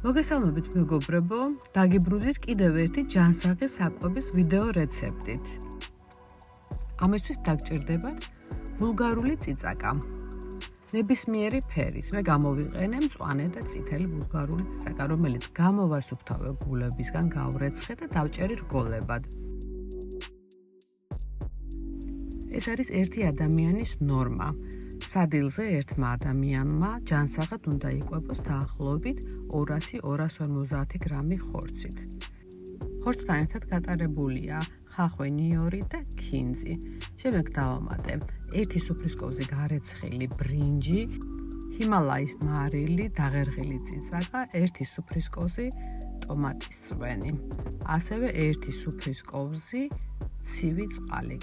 მოგესალმებით მეგობრებო, დაგიბრუნდით კიდევ ერთი ჯანსაღი საკვების ვიდეო რეცეპტით. ამისთვის დაგჭირდებათ ბულგარული წიწაკა. ნებისმიერი ფერის, მე გამოვიყენე მწვანე და წითელი ბულგარული წიწაკა, რომელიც გამოვასუფთავე გულებისგან, გავრეცხე და დავჭერი რგოლებად. ეს არის ერთი ადამიანის ნორმა. სადილზე ერთმა ადამიანმა ჯანსაღად უნდა იკვებოს დაახლოებით 200-250 გრამი ხორცით. ხორცთან ერთად გატარებულია ხახვი, ნიორი და ქინძი. შემდეგ დავამატე 1 სუფრისკოვზი გარეცხილი ბრინჯი, ჰიმალაის მარილი, დაღერღილი წიწაკა, 1 სუფრისკოვზი ტომატის წვენი, ასევე 1 სუფრისკოვზი ცივი წყალი.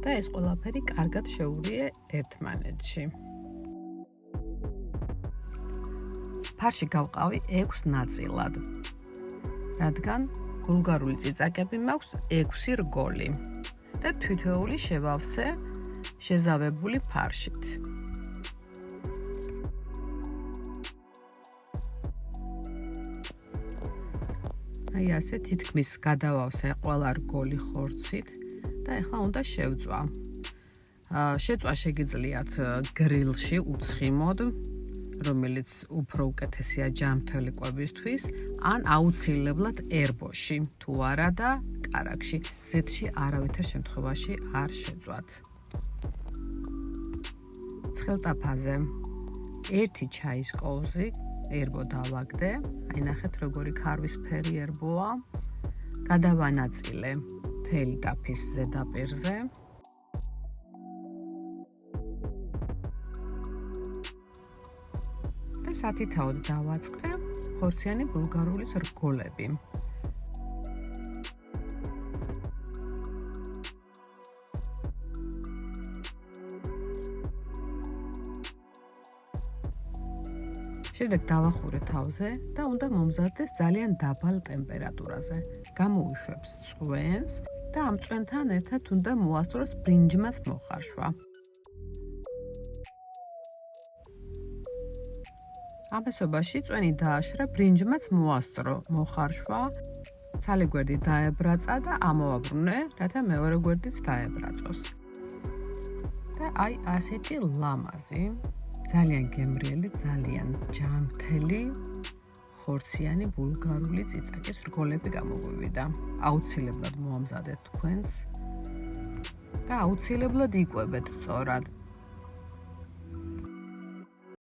და ეს ყველაფერი კარგად შეურიე ერთმანეთში. ფარში გავყავი 6 ნაწილად, რადგან ბულგარული წიწაკები მაქვს 6 რგოლი და თითოეული შევავსე შეზავებული ფარშით. აი ასე თითქმის გადავავსე ყველა რგოლი ხორცით. და ახლა უნდა შევწვა. შეწვა შეგიძლიათ გრილში უცხიმოდ, რომელიც უფრო უკეთესია ჯამთელი კვებისთვის, ან აუცილებლად ერბოში, თუ არა და კარაქში. ზეთში არავითარ შემთხვევაში არ შეწვათ. ცხელტაფაზე 1 ჩაის კოვზი ერბო დავაგდე. აი ნახეთ როგორი ქარვისფერი ერბოა. გადავანაწილე მთელი ტაფის ზედაპირზე. და სათითაოდ დავაწყე ხორციანი ბულგარულის რგოლები. შემდეგ დავახურე თავზე და უნდა მომზადდეს ძალიან დაბალ ტემპერატურაზე. გამოვიშვებს წვენს და ამ წვენთან ერთად უნდა მოასწროს ბრინჯმაც მოხარშვა. ამასობაში წვენი დააშრა, ბრინჯმაც მოასწრო მოხარშვა, ცალი გვერდი დაებრაცა და ამოვაბრუნე, რათა მეორე გვერდიც დაებრაწოს. და აი ასეთი ლამაზი, ძალიან გემრიელი, ძალიან ჯამთელი ხორციანი ბულგარული წიწაკის რგოლები გამოგვივიდა. აუცილებლად მოამზადეთ თქვენს და აუცილებლად იკვებეთ სწორად.